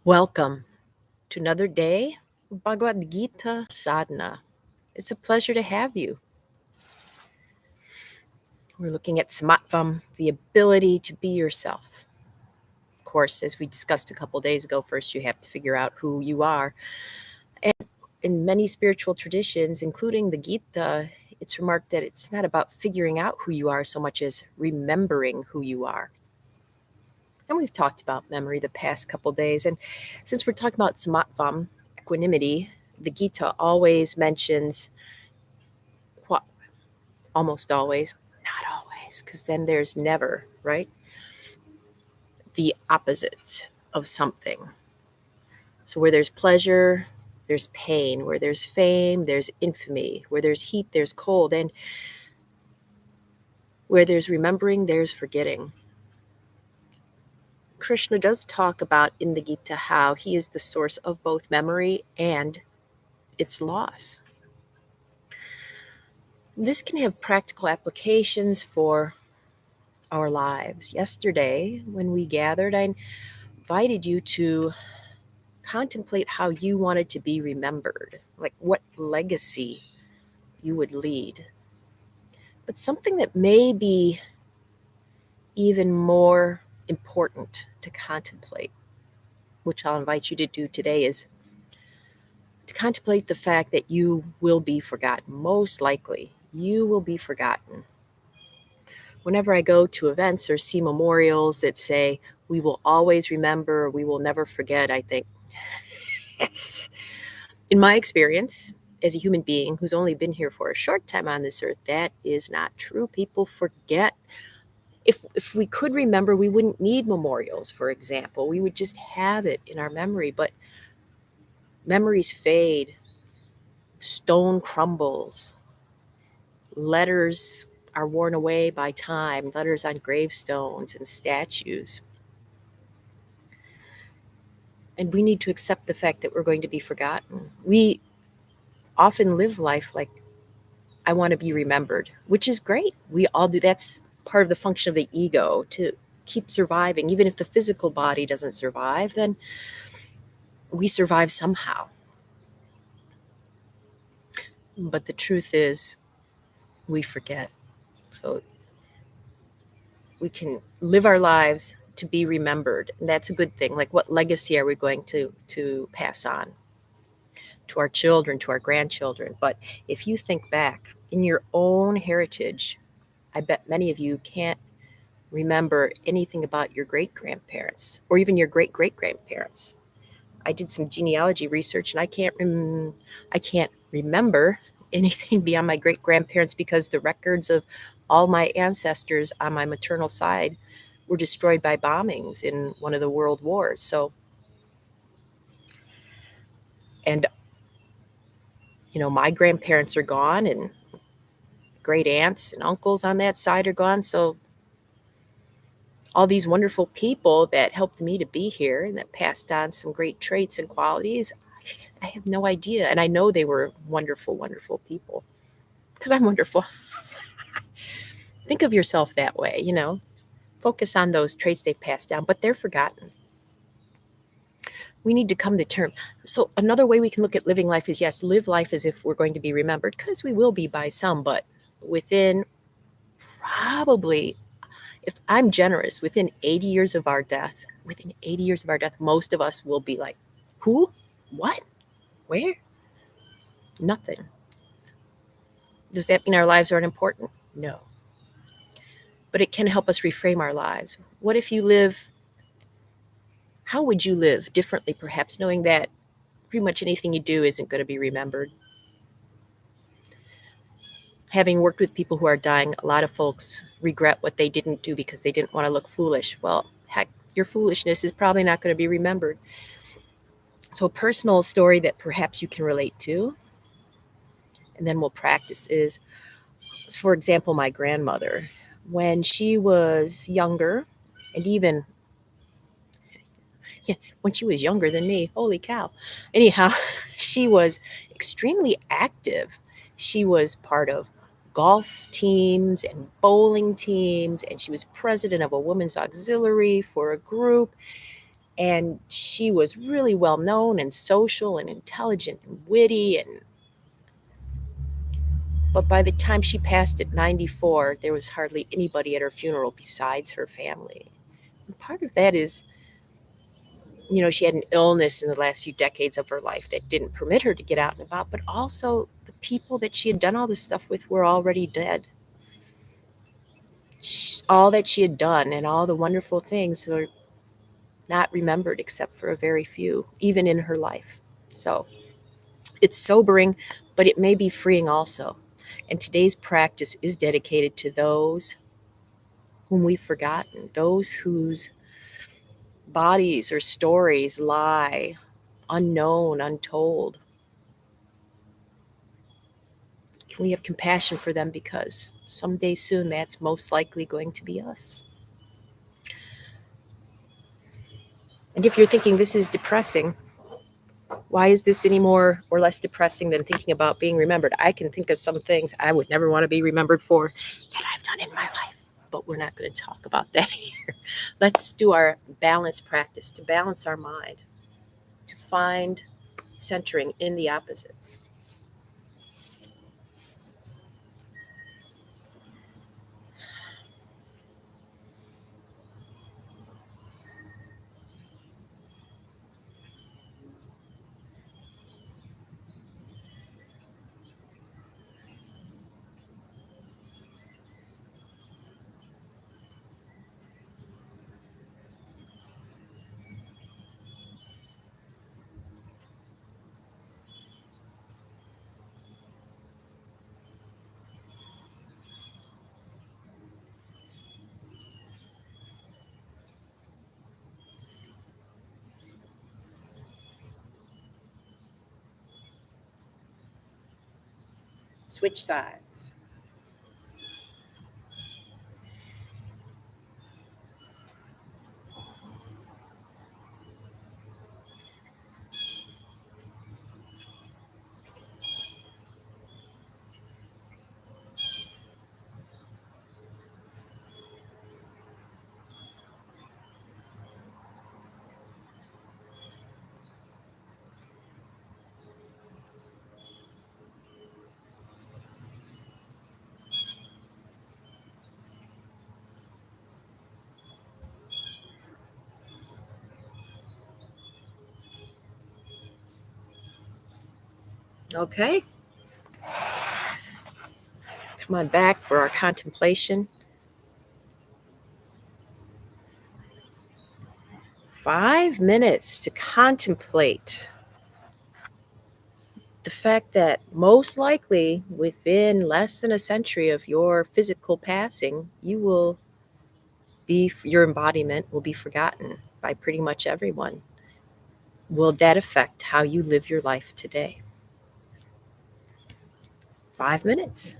Welcome to another day of Bhagavad Gita Sadhana. It's a pleasure to have you. We're looking at Samatvam, the ability to be yourself. Of course, as we discussed a couple days ago, first you have to figure out who you are. And in many spiritual traditions, including the Gita, it's remarked that it's not about figuring out who you are so much as remembering who you are. And we've talked about memory the past couple days. And since we're talking about Samatvam, equanimity, the Gita always mentions, well, almost always, not always, because then there's never, right? The opposites of something. So where there's pleasure, there's pain. Where there's fame, there's infamy. Where there's heat, there's cold. And where there's remembering, there's forgetting. Krishna does talk about in the Gita how he is the source of both memory and its loss. This can have practical applications for our lives. Yesterday, when we gathered, I invited you to contemplate how you wanted to be remembered, like what legacy you would lead. But something that may be even more important to contemplate, which I'll invite you to do today, is to contemplate the fact that you will be forgotten. Most likely, you will be forgotten. Whenever I go to events or see memorials that say, we will always remember, we will never forget, I think, yes. In my experience, as a human being who's only been here for a short time on this earth, that is not true. People forget. If we could remember, we wouldn't need memorials, for example. We would just have it in our memory. But memories fade, stone crumbles, letters are worn away by time, letters on gravestones and statues. And we need to accept the fact that we're going to be forgotten. We often live life like, I want to be remembered, which is great. We all do. That's part of the function of the ego, to keep surviving. Even if the physical body doesn't survive, then we survive somehow. But the truth is, we forget. So we can live our lives to be remembered. And that's a good thing. Like, what legacy are we going to pass on to our children, to our grandchildren? But if you think back in your own heritage, I bet many of you can't remember anything about your great grandparents or even your great great grandparents. I did some genealogy research, and I can't remember anything beyond my great grandparents because the records of all my ancestors on my maternal side were destroyed by bombings in one of the world wars. So, and my grandparents are gone, and great aunts and uncles on that side are gone. So all these wonderful people that helped me to be here and that passed on some great traits and qualities, I have no idea. And I know they were wonderful, wonderful people because I'm wonderful. Think of yourself that way. Focus on those traits they've passed down, but they're forgotten. We need to come to terms. So another way we can look at living life is, yes, live life as if we're going to be remembered, because we will be by some, but within probably, if I'm generous, within 80 years of our death, most of us will be like, who? What? Where? Nothing. Does that mean our lives aren't important? No. But it can help us reframe our lives. What if you live, how would you live differently, perhaps, knowing that pretty much anything you do isn't going to be remembered? Having worked with people who are dying, a lot of folks regret what they didn't do because they didn't want to look foolish. Well, heck, your foolishness is probably not going to be remembered. So a personal story that perhaps you can relate to, and then we'll practice, is, for example, my grandmother. When she was younger, and even, yeah, when she was younger than me, holy cow. Anyhow, she was extremely active. She was part of golf teams and bowling teams, and she was president of a women's auxiliary for a group. And she was really well known and social and intelligent and witty. But by the time she passed at 94, there was hardly anybody at her funeral besides her family. And part of that is, she had an illness in the last few decades of her life that didn't permit her to get out and about, but also the people that she had done all this stuff with were already dead. All that she had done and all the wonderful things are not remembered except for a very few, even in her life. So it's sobering, but it may be freeing also. And today's practice is dedicated to those whom we've forgotten, those whose bodies or stories lie unknown, untold. Can we have compassion for them, because someday soon that's most likely going to be us? And if you're thinking this is depressing, why is this any more or less depressing than thinking about being remembered? I can think of some things I would never want to be remembered for that I've done in my life, but we're not going to talk about that here. Let's do our balance practice to balance our mind, to find centering in the opposites. Switch sides. Okay, come on back for our contemplation. 5 minutes to contemplate the fact that most likely within less than a century of your physical passing, your embodiment will be forgotten by pretty much everyone. Will that affect how you live your life today? 5 minutes.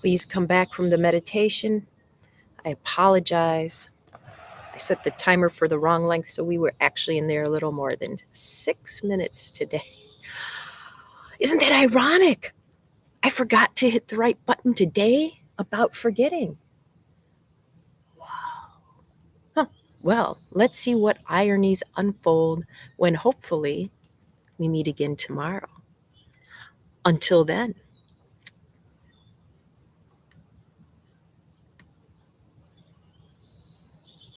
Please come back from the meditation. I apologize. I set the timer for the wrong length, so we were actually in there a little more than 6 minutes today. Isn't that ironic? I forgot to hit the right button today about forgetting. Wow. Huh. Well, let's see what ironies unfold when hopefully we meet again tomorrow. Until then.